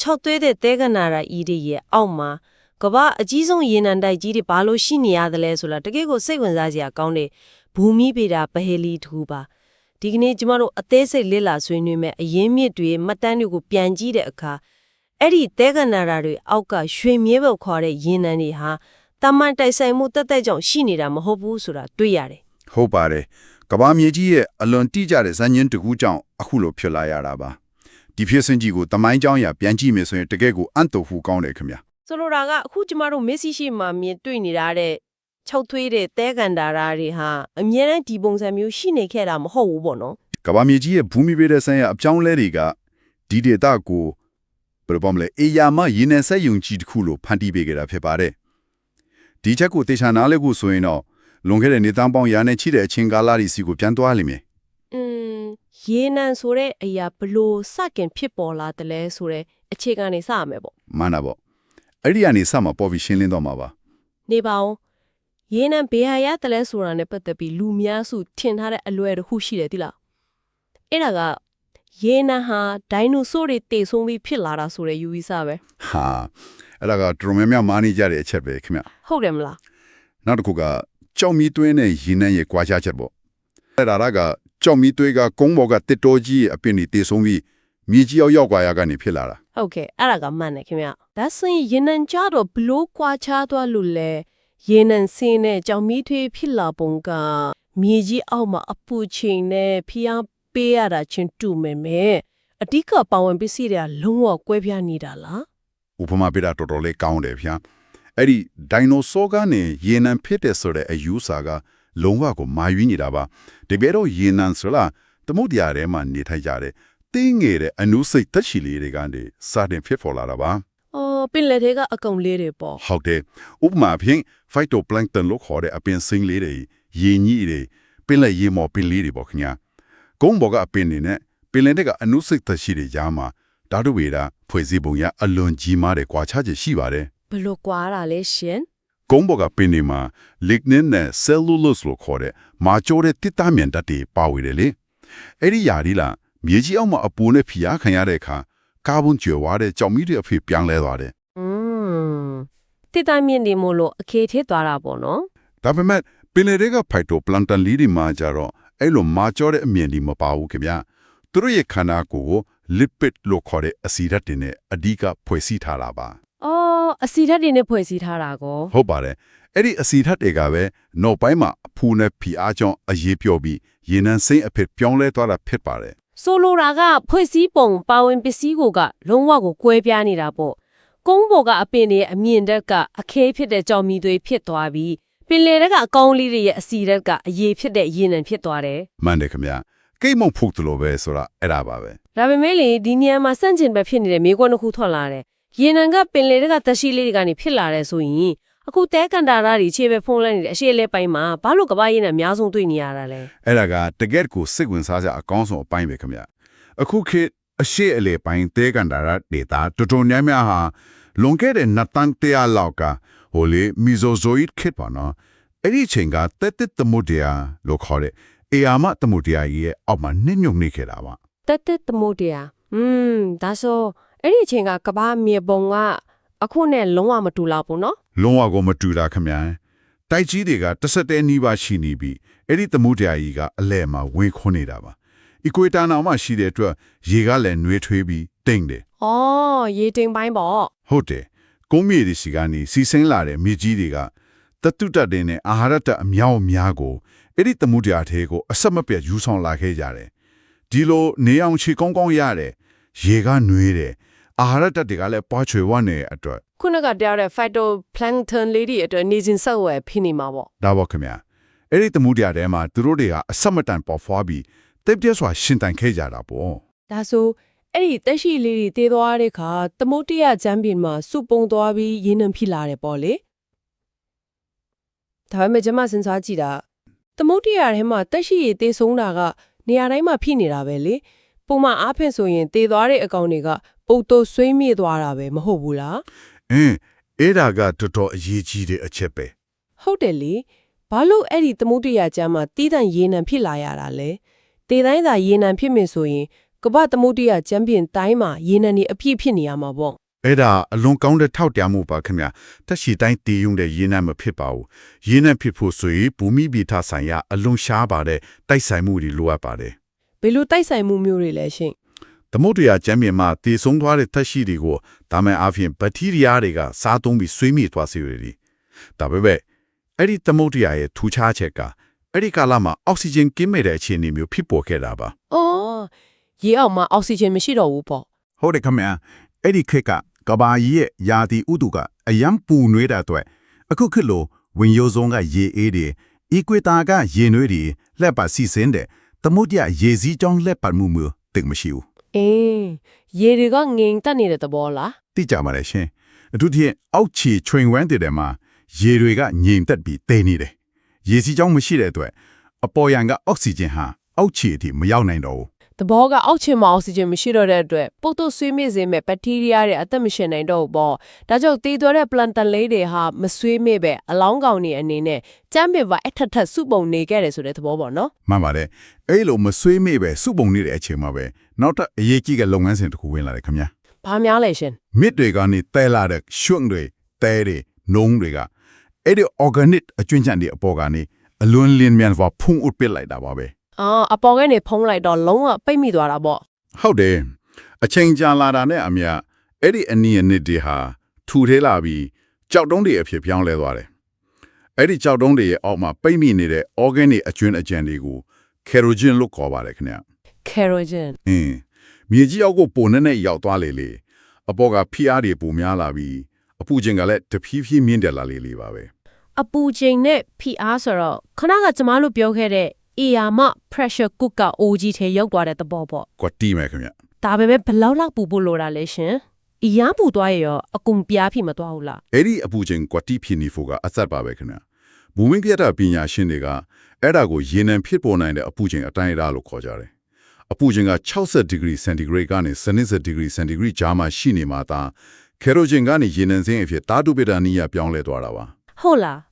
6သွေးတဲ့တဲကနာရာဤတွေရဲ့အောက်မှာကမ္ဘာအကြီးဆုံးရေနံတိုက်ကြီးတွေဘာလို့ရှိနေရတယ်လဲဆိုတာတကယ်ကိုစိတ်ဝင်စားစရာကောင်းတဲ့ဘူမိဗေဒပဟေလီထူပါဒီကနေ့ကျမတို့အသေးစိတ်လေ့လာဆွေးနွေးမဲ့အရင်းမြစ်တွေမှတ်တမ်းတွေကိုပြန်ကြည့်တဲ့အခါအဲ့ဒီတဲကနာရာတွေအောက်ကရွှေမြဲပုတ်ခေါ်တဲ့ရေနံတွေဟာတမန်တိုက်ဆိုင်မှုတက်တက်ကြောင့်ရှိနေတာမဟုတ်ဘူးဆိုတာတွေ့ရတယ်ဟုတ်ပါတယ်ကဘာမြေကြီးရဲ့အလွန်တိကျတဲ့ဇာညင်းတကူကြောင့်အခုလိုဖြစ်လာရတာပါဒီဖြစ်စဉ်ကြီးကိုတမိုင်းကြောင်းရပြန်ကြည့်မယ်ဆိုရင်တကယ်ကိုအံ့တုဟူကောင်းတယ်ခင်ဗျာဆိုလိုတာကအခုကျမတို့မက်ဆီရှိမှာမြင်တွေ့နေရတဲ့6သွေးတဲ့တဲကန်ဒါရာတွေဟာအမြဲတမ်းဒီပုံစံမျိုးရှိနေခဲ့တာမဟုတ်ဘူးပေါ့နော်ကဘာမြေကြီးရဲ့ဘူမိဗေဒဆိုင်ရာအကြောင်းလဲတွေကဒီဒေတာကိုဘယ်လိုပြောမလဲအေယာမရင်းနဲ့ဆက်ယုံကြည်တစ်ခုလို့ဖန်တီးပေးခဲ့တာဖြစ်ပါတယ်ဒီချက်ကိုတေချာနားလဲကိုဆိုရင်တော့လွန်ခဲ့တဲ့နေတန်းပေါင်းရာနဲ့ချီတဲ့အချင်းကာလတွေစီကိုပြန်သွားလိမ့်မယ်ရေနံဆိုတဲ့အရာဘလို့စတင်ဖြစ်ပေါ်လာတယ်လဲဆိုတဲ့အခြေခံနေစရမယ်ပေါ့မှန်တာပေါ့အဲ့ဒီကနေစမှာပေါ်ပြီးရှင်းလင်းတော့မှာပါနေပါဦးရေနံဘေးဟာရတယ်လဲဆိုတာနဲ့ပတ်သက်ပြီးလူများစုထင်ထားတဲ့အလွယ်တစ်ခုရှိတယ်တိလားအဲ့ဒါကရေနံဟာဒိုင်နိုဆောတွေတေဆုံးပြီးဖြစ်လာတာဆိုတဲ့ယူဝီဆပဲဟာအဲ့ဒါကတော်များများမာနေကြတဲ့အချက်ပဲခင်ဗျဟုတ်တယ်မလားနောက်တစ်ခုကကြောက်မီသွင်းတဲ့ရေနံရဲ့ကွာခြားချက်ပေါ့အဲ့ဒါကကြောက်မီသွေးကကုန်းပေါ်ကတစ်တော်ကြီးအပင်တွေတေဆုံးပြီးမြေကြီးရောက်ကွာရကနေဖြစ်လာတာဟုတ်ကဲ့အဲ့ဒါကမှန်တယ်ခင်ဗျဒါဆိုရင်ရေနံကြတော့ဘလို့ကွာခြားသွားလို့လဲရေနံစင်းနဲ့ကြောက်မီသွေးဖြစ်လာပုံကမြေကြီးအောက်မှာအပူချိန်နဲ့ဖျားပေးရတာချင်းတူမယ်အတိကပါဝင်ပစ္စည်းတွေကလုံးဝကွဲပြားနေတာလားဥပမာပြတာတော်တော်လေးကောင်းတယ်ဗျာအဲ့ဒီဒိုင်နိုဆောကနေရေနံဖြစ်တဲ့ဆိုတဲ့အယူဆကလုံးဝကိုမာရွေးနေတာပါတကယ်တော့ရေနံဆိုတာသမုဒ္ဒရာထဲမှာနေထိုင်ကြတဲ့တင်းငယ်တဲ့အနုစိတ်သက်ရှိလေးတွေကနေစတင်ဖြစ်ပေါ်လာတာပါပင်လယ်ထဲကအကောင်လေးတွေပေါ့ဟုတ်တယ်ဥပမာဖြင့် phytoplankton လို့ခေါ်တဲ့အပင်စိမ်းလေးတွေရေညှိတွေပင်လယ်ရေမော်ပင်လေးတွေပေါ့ခင်ဗျာကုန်းပေါ်ကအပင်တွေနဲ့ပင်လယ်ထဲကအနုစိတ်သက်ရှိတွေကြားမှာဓာတုဝေဒဖွဲ့စည်းပုံရအလွန်ကြီးမားတဲ့ကွာခြားချက်ရှိပါတယ်ဘယ်လိုကွာတာလဲရှင်ကုန်းပေါ်ကပင်တွေမှာ lignin နဲ့ cellulose လို့ခေါ်တဲ့မာကျိုးတဲ့တစ်သားမြန်ဓာတ်တွေပါဝင်တယ်လေအဲ့ဒီຢာဒီလားမြေကြီးအောက်မှာအပူနဲ့ဖိအားခံရတဲ့အခါကာဗွန်ကျွဲဝါတဲ့ကြောင်မီးတွေအဖြစ်ပြောင်းလဲသွားတယ်တစ်သားမြန်တွေမို့လို့အခေထဲသွားတာပေါ့နော်ဒါပေမဲ့ပင်လယ်တွေက phytoplankton လေးတွေမှာကြတော့အဲ့လိုမာကျိုးတဲ့အမြင်တွေမပါဘူးခင်ဗျာသူတို့ရဲ့ခန္ဓာကိုယ်ကို lipid လို့ခေါ်တဲ့အဆီဓာတ်တွေနဲ့အဓိကဖွဲ့စည်းထားတာပါအဆီဓာတ်တွေနဲ့ဖွဲ့စည်းထားတာကိုဟုတ်ပါတယ်အဲ့ဒီအဆီဓာတ်တွေကပဲနောက်ပိုင်းမှာအဖူနဲ့ဖိအားကြောင့်အရေးပြောပြီးရေနံစိမ့်အဖြစ်ပြောင်းလဲသွားတာဖြစ်ပါတယ်ဆိုလိုတာကဖွဲ့စည်းပုံပါဝင်ပစ္စည်းကိုကလုံးဝကိုကွဲပြားနေတာပေါ့ကုန်းပေါ်ကအပင်တွေရဲ့အမြင့်ဓာတ်ကအခဲဖြစ်တဲ့ကြောင်မီသွေးဖြစ်သွားပြီးပင်လယ်ဓာတ်ကအကောင်းလေးတွေရဲ့အဆီဓာတ်ကအရေးဖြစ်တဲ့ရေနံဖြစ်သွားတယ်မှန်တယ်ခင်ဗျာကိတ်မုံဖုတ်တယ်လို့ပဲဆိုတာအဲ့ဒါပါပဲဒါပေမဲ့လေဒီနေရာမှာစန့်ကျင်ပဲဖြစ်နေတဲ့မိကွန်းတစ်ခုထွက်လာတယ်ရေနံကပင်လယ်ဓာတ်ကသက်ရှိလေးတွေကနေဖြစ်လာတယ်ဆိုရင်အခုတဲကန်တာရာတွေခြေပဲဖုံးလိုက်နေတဲ့အရှိအလဲပိုင်းမှာဘာလို့ကဘာရေနံအများဆုံးတွေ့နေရတာလဲအဲ့ဒါကတကယ်ကိုစိတ်ဝင်စားစရာအကောင်းဆုံးအပိုင်းပဲခင်ဗျအခုခေတ်အရှိအလဲပိုင်းတဲကန်တာရာဒေတာတော်တော်များများဟာလွန်ခဲ့တဲ့နှစ်တန်းတရာလောက်ကဟိုလေမီဇိုဇိုအစ်ခေတ်ပါနော်အဲ့ဒီချိန်ကတက်တက်သမုဒ္ဒရာလို့ခေါ်တဲ့အေယာမသမုဒ္ဒရာရဲ့အောက်မှာနှိမ့်ညွတ်နေခဲ့တာပါတက်တက်သမုဒ္ဒရာဒါဆိုအဲ့ဒီအချိန်ကကဘာမြေပုံကအခုနဲ့လုံးဝမတူတော့ဘူးနော်လုံးဝကိုမတူတာခင်ဗျာတိုက်ကြီးတွေကတစ်တဲနီးပါးရှိနေပြီအဲ့ဒီသမုဒ္ဒရာကြီးကအလဲမှာဝင်းခွန်းနေတာပါအီကွေတာနာမှာရှိတဲ့အတွက်ရေကလည်းနှွေးထွေးပြီးတိမ်တယ်ရေတိမ်ပိုင်းပေါ့ဟုတ်တယ်ကုန်းမြေတွေစီကနေစီစင်းလာတဲ့မြေကြီးတွေကတတုတတ်တဲ့နဲ့အာဟာရတတ်အများအများကိုအဲ့ဒီသမုဒ္ဒရာထဲကိုအဆက်မပြတ်ယူဆောင်လာခဲ့ကြတယ်ဒီလိုနေအောင်ချီကောင်းကောင်းရတယ်ရေကနှွေးတယ်အာဟာရတတ်တွေကလည်းပွားချွေဝနေတဲ့အတွက် ခုနကပြောတဲ့ phytoplankton လေးတွေအတွက်နေစဉ်ဆက်ဝယ်ဖြစ်နေမှာပေါ့ဒါပေါ့ခင်ဗျာအဲ့ဒီသမုဒ္ဒရာထဲမှာသူတို့တွေကအဆက်မတန်ပေါ်ဖွားပြီးတိတ်ပြဲစွာရှင်တန်ခဲ့ကြတာပေါ့ဒါဆိုအဲ့ဒီတက်ရှိလေးတွေတေးသွားတဲ့အခါသမုဒ္ဒရာကျမ်းပြင်မှာစုပုံသွားပြီးရင်းနှံဖြစ်လာတယ်ပေါ့လေဒါပေမဲ့ကျွန်မစဉ်းစားကြည့်တာသမုဒ္ဒရာထဲမှာတက်ရှိရည်တေးဆုံးတာကနေရာတိုင်းမှာဖြစ်နေတာပဲလေပုံမှန်အားဖြင့်ဆိုရင်တေးသွားတဲ့အကောင်တွေကပုတ်တိုးဆွေးမြေ့သွားတာပဲမဟုတ်ဘူးလားအဲ့ဒါကတော်တော်အရေးကြီးတဲ့အချက်ပဲဟုတ်တယ်လေဘာလို့အဲ့ဒီသမုဒ္ဒရာကျမ်းမှာတီးတန့်ရေနံဖြစ်လာရတာလဲတေးတိုင်းသာရေနံဖြစ်မယ်ဆိုရင် ကမ္ဘာသမုဒ္ဒရာချန်ပီယံတိုင်းမှာရေနံတွေအပြည့်ဖြစ်နေရမှာပေါ့ အဲ့ဒါအလွန်ကောင်းတဲ့ထောက်ပြမှုပါခင်ဗျာတက်ရှိတိုင်းတည်ယူတဲ့ရင်းနှံမဖြစ်ပါဘူးရင်းနှံဖြစ်ဖို့ဆိုရင်ဘူမိဗီထဆိုင်ရာအလွန်ရှားပါတဲ့တိုက်ဆိုင်မှုတွေလိုအပ်ပါတယ် ဘယ်လိုတိုက်ဆိုင်မှုမျိုးတွေလဲရှင် သမုဒ္ဒရာချမ်းမြေမှာတည်ဆုံသွားတဲ့တက်ရှိတွေကိုဒါမှအပြင်ဘက်တီးရီးယားတွေကစားသုံးပြီးဆွေးမြေ့သွားစေရတယ်ဒါပေမဲ့အဲ့ဒီသမုဒ္ဒရာရဲ့ထူခြားချက်ကအဲ့ဒီကာလမှာအောက်ဆီဂျင်ကင်းမဲ့တဲ့အခြေအနေမျိုးဖြစ်ပေါ်ခဲ့တာပါ အော်ရေအောက်မှာအောက်ဆီဂျင်မရှိတော့ဘူးပေါ့ ဟုတ်တယ်ခင်ဗျာအဲ့ဒီခေတ်ကကဘာကြီးရဲ့ယာတီဥတုကအယံပူနွေးတဲ့အတွက်အခုခေတ်လိုဝင်ရိုးစုံကရေအေးတွေအီကွေတာကရေနွေးတွေလက်ပါစီစင်းတဲ့သမုဒ္ဒရာရေစည်းကြောင်းလက်ပတ်မှုမျိုးတိတ်မရှိဘူး အေးရေတွေကငိမ်တက်နေတဲ့သဘောလား သိကြပါလေရှင်အထူးသဖြင့်အောက်ခြေချွင်ဝမ်းတဲ့မှာရေတွေကငြိမ်သက်ပြီးတိတ်နေတယ်ရေစီးကြောင်းမရှိတဲ့အတွက်အပေါ်ယံကအောက်ဆီဂျင်ဟာအောက်ခြေအထိမရောက်နိုင်တော့ဘူး သဘောကအောက်ခြေမှာအောက်ဆီဂျင်မရှိတော့တဲ့အတွက်ပုတ်တုပ်ဆွေးမြေ့စေမဲ့ဘက်တီးရီးယားတွေအသက်မရှင်နိုင်တော့ဘူးပေါ့ဒါကြောင့်တည်သွားတဲ့ပလန်တန်လေးတွေဟာမဆွေးမြေ့ပဲအလောင်းကောင်တွေအနေနဲ့ကျမ်းပင်ပါအထက်ထက်စုပုံနေခဲ့တယ်ဆိုတဲ့သဘောပေါ့နော် မှန်ပါတယ်အဲ့လိုမဆွေးမေ့ပဲစုပုံနေတဲ့အချိန်မှာပဲနောက်ထပ်အရေးကြီးတဲ့လုပ်ငန်းစဉ်တစ်ခုဝင်လာတယ်ခင်ဗျာ ဘာများလဲရှင် မြစ်တွေကနေတဲလာတဲ့ရွှွန့်တွေတဲတွေနှုံးတွေကအဲ့ဒီ organic အကျွင့်ချန်တွေအပေါ်ကနေအလွန်လင်းမြန်စွာဖုံးဥပစ်လိုက်တာပါပဲ အော်အပေါ်ကနေဖုံးလိုက်တော့လုံးဝပိတ်မိသွားတာပေါ့ ဟုတ်တယ်အချိန်ကြာလာတာနဲ့အမျှအဲ့ဒီအနီးအနစ်တွေဟာထူထဲလာပြီးကြောက်တုံးတွေအဖြစ်ပြောင်းလဲသွားတယ်အဲ့ဒီကြောက်တုံးတွေရဲ့အောက်မှာပိတ်မိနေတဲ့ organic အကျွင့်အကြံတွေကို kerogen လို့ခေါ်ပါတယ်ခင်ဗျာ Kerogen မြေကြီးအောက်ကိုပုံနဲ့ရောက်သွားလေအပေါ်ကဖိအားတွေပုံများလာပြီးအပူချိန်ကလည်းတဖြည်းဖြည်းမြင့်တက်လာလေပါပဲ အပူချိန်နဲ့ဖိအားဆိုတော့ခဏကကျမတို့ပြောခဲ့တဲ့အေယာမ pressure cooker အိုးကြီးထဲရောက်သွားတဲ့သဘောပေါ့ ကွာတီးမယ်ခင်ဗျ ဒါပေမဲ့ဘယ်လောက်ပူဖို့လိုတာလဲရှင်အရန်ပူသွားရရောအကုန်ပြားဖြစ်မသွားဘူးလား အဲ့ဒီအပူချိန်ကွာတီးဖြစ်နေဖို့ကအဆက်ပါပဲခင်ဗျဘူမင်းပြတာပညာရှင်တွေကအဲ့ဒါကိုရေနံဖြစ်ပေါ်နိုင်တဲ့အပူချိန်အတိုင်းအတာလို့ခေါ်ကြတယ်အပူချိန်က60 degree centigrade ကနေ70 degree centigrade ကြားမှာရှိနေမှာဒါကယ်ရိုဂျင်ကနေရေနံစင်းအဖြစ်တာတုပိတာနီးယာပြောင်းလဲသွားတာပါ ဟုတ်လာ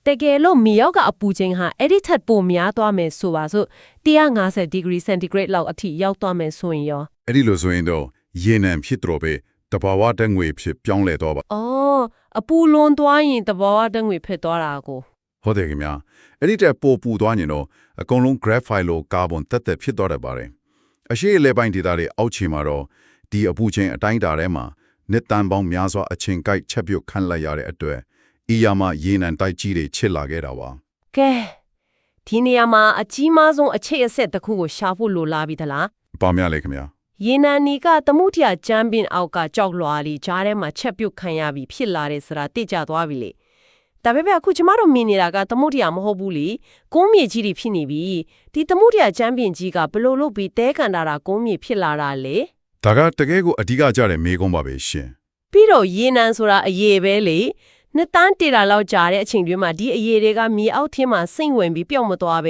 းတကယ်လို့မြေရောက်ကအပူချိန်ဟာအဲ့ဒီထက်ပိုများသွားမယ်ဆိုပါစို့150 degree centigrade လောက်အထိရောက်သွားမယ်ဆိုရင်ရော အဲ့ဒီလိုဆိုရင်တော့ရေနံဖြစ်တော့ပဲတဘာဝတငွေဖြစ်ပြောင်းလဲတော့ပါ အော်အပူလွန်သွားရင်တဘောတငွေဖြစ်သွားတာကို ဟုတ်တယ်ခင်ဗျာအဲ့ဒီတက်ပိုပူသွားရင်တော့အကုန်လုံး graphite လို့ကာဗွန်တက်တက်ဖြစ်သွားတတ်ပါတယ်အရှိအလဲပိုင်းဒေတာတွေအောက်ခြေမှာတော့ဒီအပူချိန်အတိုင်းတာထဲမှာနှစ်တန်ပေါင်းများစွာအချိန်ကိုက်ချက်ပြုတ်ခန့်လိုက်ရတဲ့အတွက်အီယာမရေနံတိုက်ကြီးတွေချစ်လာခဲ့တာပါ ကဲဒီနေရာမှာအကြီးမားဆုံးအခြေအဆက်တစ်ခုကိုရှာဖို့လိုလာပြီသလား ပါများလေခင်ဗျာ ရေနံနီကသမုဒ္ဒရာကျမ်းပင်အောက်ကကြောက်လွာလီကြားထဲမှာချက်ပြုတ်ခံရပြီးဖြစ်လာတဲ့ဆိုတာသိကြသွားပြီလေဒါပေမဲ့အခုကျမတို့မြင်နေတာကသမုဒ္ဒရာမဟုတ်ဘူးလေကုန်းမြေကြီးတွေဖြစ်နေပြီဒီသမုဒ္ဒရာကျမ်းပင်ကြီးကဘလို့လို့ပြီးတဲကန်တာကုန်းမြေဖြစ်လာတာလေ ဒါကတကယ်ကိုအဓိကကြတဲ့မေးခွန်းပါပဲရှင် ပြီးတော့ရေနံဆိုတာအရေးပဲလေနှစ်တန်းတေတာလောက်ကြာတဲ့အချိန်တွင်းမှာဒီအရေးတွေကမြေအောက်ထင်းမှာစိမ့်ဝင်ပြီးပျောက်မသွားပဲ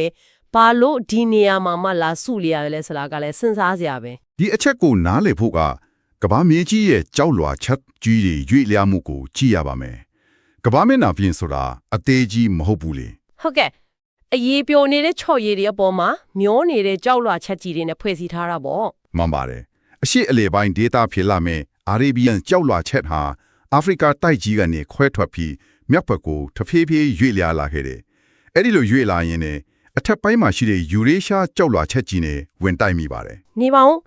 ဘာလို့ဒီနေရာမှာမှလာစုလျရလဲဆိုတာကလည်းစဉ်းစားစရာပဲ ဒီအချက်ကိုနားလည်ဖို့ကကဘာမြေကြီးရဲ့ကြောက်လွာချက်ကြီးတွေရွေ့လျားမှုကိုကြည့်ရပါမယ်ကဘာမျက်နှာပြင်ဆိုတာအသေးကြီးမဟုတ်ဘူးလေ ဟုတ်ကဲ့အရေးပြိုနေတဲ့ချော့ရည်တွေအပေါ်မှာမျောနေတဲ့ကြောက်လွှာချက်ကြီးတွေနဲ့ဖွဲ့စည်းထားတာပေါ့ မှန်ပါတယ်အရှိအလေပိုင်းဒေတာဖြစ်လာမယ်အာရေဘီယန်ကြောက်လွာချက်ဟာအာဖရိကတိုက်ကြီးကနေခွဲထွက်ပြီးမြောက်ဘက်ကိုတဖြည်းဖြည်းရွေ့လျားလာခဲ့တယ်အဲ့ဒီလိုရွေ့လာရင်လည်းအထက်ပိုင်းမှာရှိတဲ့ယူရေးရှားကြောက်လွာချက်ကြီးနဲ့ဝင်တိုက်မိပါတယ် နေပါဦး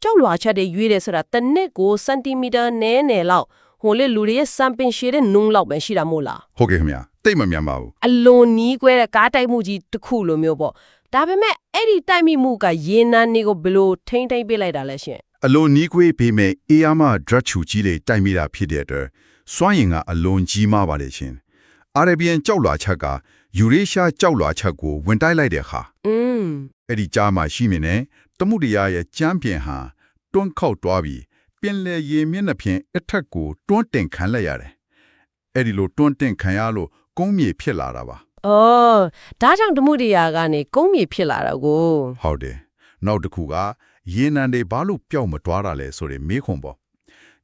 ကြောက်လွှာချက်တွေရွေးတယ်ဆိုတာတစ်နှစ်ကိုစင်တီမီတာနဲနဲလောက်ဟိုလေလူတွေရဲ့စံပင်ရှည်တဲ့နုံလောက်ပဲရှိတာမို့လား ဟုတ်ကဲ့ခင်ဗျာတိတ်မမြန်ပါဘူး အလွန်နီးကွဲတဲ့ကားတိုက်မှုကြီးတစ်ခုလိုမျိုးပေါ့ဒါပေမဲ့အဲ့ဒီတိုက်မိမှုကရေနံနေကိုဘယ်လိုထိမ့်သိမ့်ပေးလိုက်တာလဲရှင် အလွန်နီးကွေးပေမဲ့အေးယာမဒရက်ချူကြီးတွေတိုက်မိတာဖြစ်တဲ့အတွက်စွမ်းရင်ကအလွန်ကြီးမားပါလေရှင်အာရေဘီယန်ကြောက်လွာချက်ကယူရေးရှားကြောက်လွာချက်ကိုဝင်တိုက်လိုက်တဲ့အခါ အဲ့ဒီကြားမှာရှိနေတယ်တမှုတရားရဲ့ကြမ်းပြင်ဟာတွန်းခောက်သွားပြီးပင်လေရေမျက်နှာဖြင့်အထက်ကိုတွန်းတင်ခံလိုက်ရတယ်အဲ့ဒီလိုတွန်းတင်ခံရလို့ကုန်းမြေဖြစ်လာတာပါ အော်ဒါကြောင့်ဓမှုတရားကနေကုန်းမြေဖြစ်လာတော့ကို ဟုတ်တယ်နောက်တစ်ခုကရေနံတွေဘာလို့ပျောက်မသွားတာလဲဆိုရင်မေးခွန်းပေါ့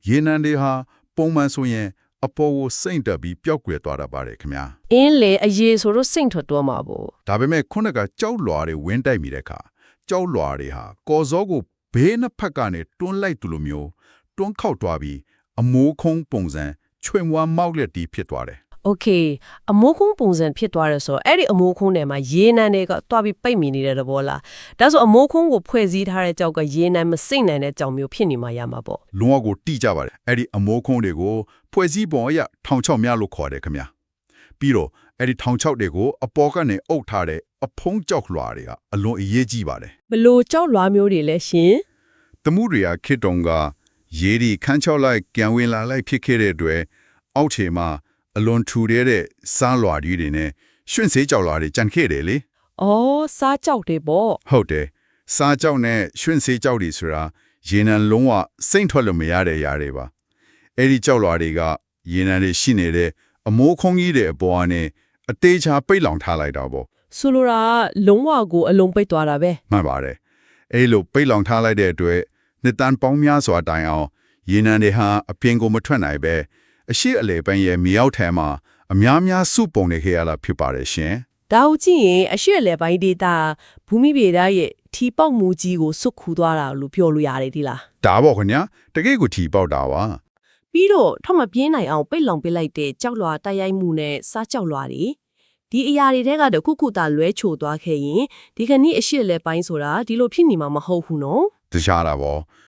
ရေနံတွေဟာပုံမှန်ဆိုရင်အပေါ်ကိုစိမ့်တက်ပြီးပျောက်ကွယ်သွားတာပါတယ်ခင်ဗျာ အင်းလေအရေးဆိုတော့စိတ်ထွက်တော့မှာပေါ့ ဒါပေမဲ့ခုနကကြောက်လွာတွေဝင်းတိုက်မိတဲ့အခါကြောက်လွာတွေဟာကော်စောကို ဘေးနှစ်ဖက်ကနေတွန်းလိုက်သူလိုမျိုးတွန်းခောက်သွားပြီးအမိုးခုံးပုံစံချွေမွားမောက်လက်တီးဖြစ်သွားတယ် โอเคအမိုးခုံးပုံစံဖြစ်သွားတယ်ဆိုတော့အဲ့ဒီအမိုးခုံးထဲမှာရေနံတွေကတွားပြီးပိတ်မိနေတဲ့သဘောလားဒါဆိုအမိုးခုံးကိုဖွဲ့စည်းထားတဲ့ကြောက်ကရေနံမစိမ့်နိုင်တဲ့ကြောင်မျိုးဖြစ်နေမှရမှာပေါ့ လုံးဝကိုတိကျပါတယ်အဲ့ဒီအမိုးခုံးတွေကိုဖွဲ့စည်းပုံအရထောင်ချောက်များလို့ခေါ်တယ်ခင်ဗျာပြီးတော့အဲ့ဒီထောင်ချောက်တွေကိုအပေါ်ကနေအုပ်ထားတဲ့အဖုံးကြောက်လွှာတွေကအလွန်အရေးကြီးပါတယ် ဘလို့ကြောက်လွားမျိုးတွေလဲရှင် တမှုတွေကခေတ္တုံကရေဒီခန်းချောက်လိုက်ကြံဝင်လာလိုက်ဖြစ်ခဲ့တဲ့အတွက်အောက်ခြေမှာအလွန်ထူတဲ့စားလွာတွေနဲ့ရွှင့်စေးကြောက်လွာတွေကြံခဲ့တယ်လေ အော်စားကြောက်တယ်ပေါ့ ဟုတ်တယ်စားကြောက်နဲ့ရွှင့်စေးကြောက်တွေဆိုတာရေနံလုံးဝစိမ့်ထွက်လို့မရတဲ့ຢာတွေပါအဲ့ဒီကြောက်လွာတွေကရေနံတွေရှိနေတဲ့အမိုးခုံးကြီးတဲ့အပေါ်ကနေအသေးချာပိတ်လောင်ထားလိုက်တာပေါ့ ဆိုလိုတာကလုံးဝကိုအလုံးပိတ်သွားတာပဲ မှန်ပါတယ်အဲ့လိုပိတ်လောင်ထားလိုက်တဲ့အတွက်နှစ်တန်းပေါင်းများစွာတိုင်အောင်ရေနံတွေဟာအပြင်ကိုမထွက်နိုင်ပဲအရှိအလေပန်းရဲ့မြေအောက်ထဲမှာအများများစုပုံနေခဲ့ရတာဖြစ်ပါတယ်ရှင် ဒါကိုကြည့်ရင်အရှိအလဲပိုင်းဒေတာဘူမိဗေဒရဲ့ထီပေါက်မှုကြီးကိုစွတ်ခူသွားတာလို့ပြောလို့ရတယ်ဒီလား ဒါပေါ့ခင်ဗျာတကယ့်ကိုထီပေါက်တာပါ ပြီးတော့ထပ်မပြင်းနိုင်အောင်ပိတ်လောင်ပစ်လိုက်တဲ့ကြောက်လွာတိုက်ရိုက်မှုနဲ့စားကြောက်လွာတွေဒီအရာတွေထဲကတခုခုသာလွဲချိုသွားခဲ့ရင်ဒီကနေ့အရှိအလဲပိုင်းဆိုတာဒီလိုဖြစ်နေမှာမဟုတ်ဘူးနော် တခြားတာပေါ့